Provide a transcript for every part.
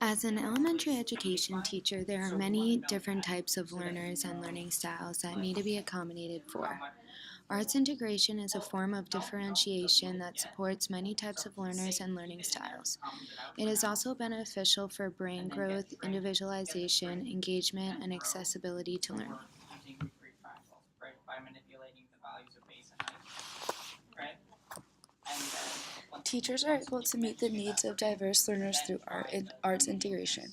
As an elementary education teacher, there are many different types of learners and learning styles that need to be accommodated for. Arts integration is a form of differentiation that supports many types of learners and learning styles. It is also beneficial for brain growth, individualization, engagement, and accessibility to learning. Teachers are able to meet the needs of diverse learners through arts integration.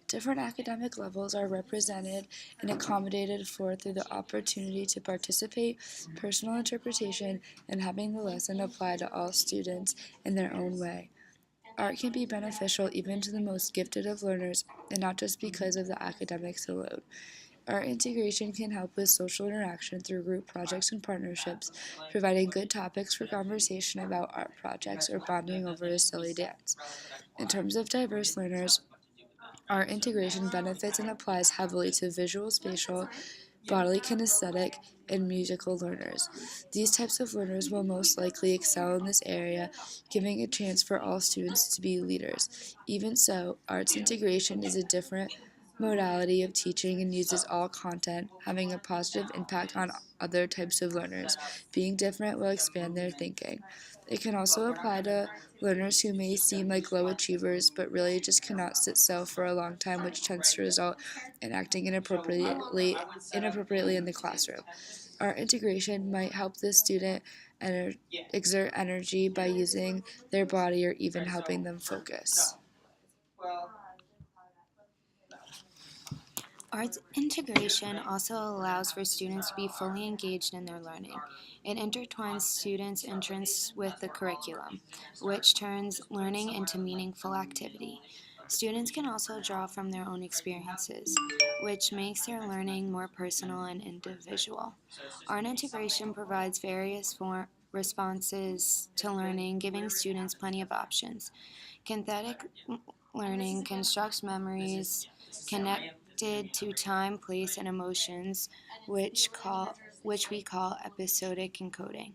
Different academic levels are represented and accommodated for through the opportunity to participate, personal interpretation, and having the lesson apply to all students in their own way. Art can be beneficial even to the most gifted of learners, and not just because of the academics alone. Art integration can help with social interaction through group projects and partnerships, providing good topics for conversation about art projects or bonding over a silly dance. In terms of diverse learners, art integration benefits and applies heavily to visual, spatial, bodily kinesthetic, and musical learners. These types of learners will most likely excel in this area, giving a chance for all students to be leaders. Even so, arts integration is a different modality of teaching and uses all content, having a positive impact on other types of learners. Being different will expand their thinking. It can also apply to learners who may seem like low achievers but really just cannot sit still for a long time, which tends to result in acting inappropriately in the classroom. Art integration might help the student exert energy by using their body or even helping them focus. Arts integration also allows for students to be fully engaged in their learning. It intertwines students' interests with the curriculum, which turns learning into meaningful activity. Students can also draw from their own experiences, which makes their learning more personal and individual. Art integration provides various responses to learning, giving students plenty of options. Kinetic learning constructs memories connected to time, place, and emotions, which we call episodic encoding.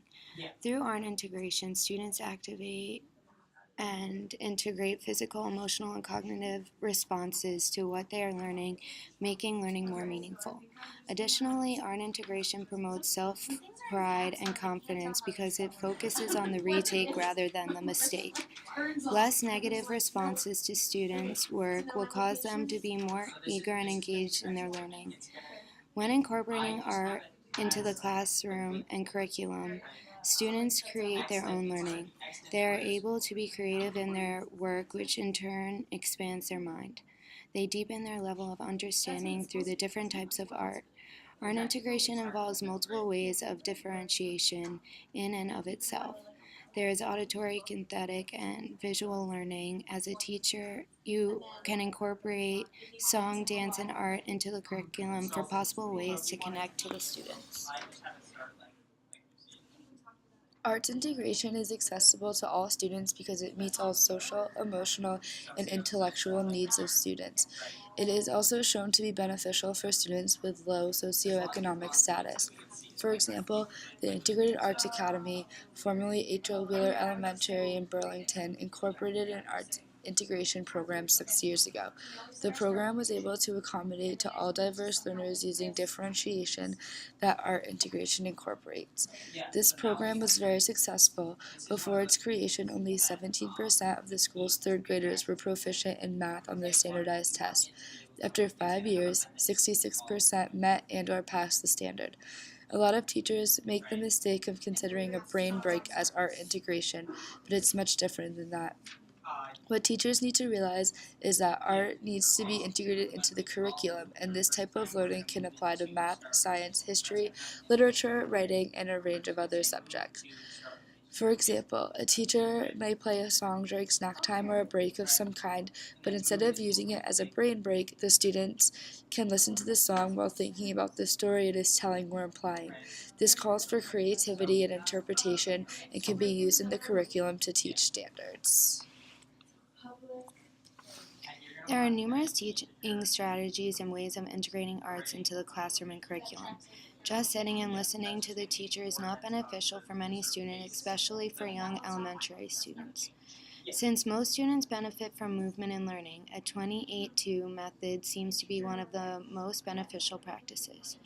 Through art integration, students activate and integrate physical, emotional, and cognitive responses to what they are learning, making learning more meaningful. Additionally, art integration promotes self pride and confidence because it focuses on the retake rather than the mistake. Less negative responses to students' work will cause them to be more eager and engaged in their learning. When incorporating art into the classroom and curriculum, students create their own learning. They are able to be creative in their work, which in turn expands their mind. They deepen their level of understanding through the different types of art. Art integration involves multiple ways of differentiation in and of itself. There is auditory, kinesthetic, and visual learning. As a teacher, you can incorporate song, dance, and art into the curriculum for possible ways to connect to the students. Arts integration is accessible to all students because it meets all social, emotional, and intellectual needs of students. It is also shown to be beneficial for students with low socioeconomic status. For example, the Integrated Arts Academy, formerly H.O. Wheeler Elementary in Burlington, incorporated an arts integration program 6 years ago. The program was able to accommodate to all diverse learners using differentiation that art integration incorporates. This program was very successful. Before its creation, only 17% of the school's third graders were proficient in math on the standardized test. After 5 years, 66% met and/or passed the standard. A lot of teachers make the mistake of considering a brain break as art integration, but it's much different than that. What teachers need to realize is that art needs to be integrated into the curriculum, and this type of learning can apply to math, science, history, literature, writing, and a range of other subjects. For example, a teacher may play a song during snack time or a break of some kind, but instead of using it as a brain break, the students can listen to the song while thinking about the story it is telling or implying. This calls for creativity and interpretation and can be used in the curriculum to teach standards. There are numerous teaching strategies and ways of integrating arts into the classroom and curriculum. Just sitting and listening to the teacher is not beneficial for many students, especially for young elementary students. Since most students benefit from movement in learning, a 28-2 method seems to be one of the most beneficial practices.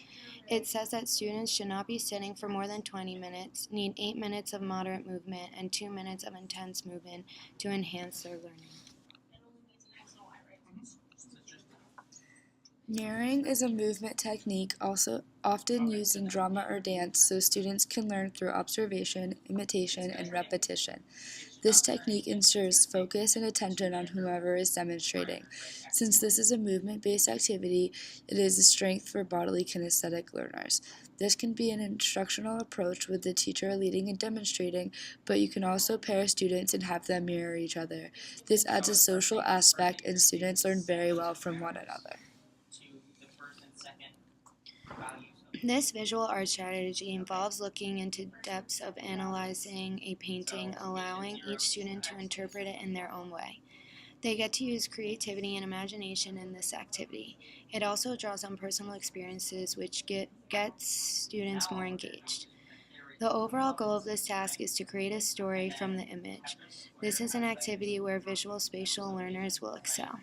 It says that students should not be sitting for more than 20 minutes, need 8 minutes of moderate movement, and 2 minutes of intense movement to enhance their learning. Mirroring is a movement technique also often used in drama or dance so students can learn through observation, imitation, and repetition. This technique ensures focus and attention on whomever is demonstrating. Since this is a movement-based activity, it is a strength for bodily kinesthetic learners. This can be an instructional approach with the teacher leading and demonstrating, but you can also pair students and have them mirror each other. This adds a social aspect and students learn very well from one another. This visual art strategy involves looking into depths of analyzing a painting, allowing each student to interpret it in their own way. They get to use creativity and imagination in this activity. It also draws on personal experiences, which gets students more engaged. The overall goal of this task is to create a story from the image. This is an activity where visual spatial learners will excel.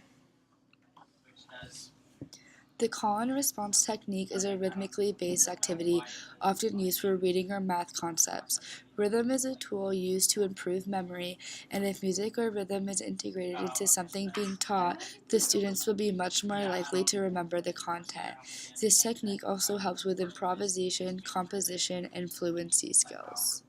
The call and response technique is a rhythmically based activity often used for reading or math concepts. Rhythm is a tool used to improve memory, and if music or rhythm is integrated into something being taught, the students will be much more likely to remember the content. This technique also helps with improvisation, composition, and fluency skills.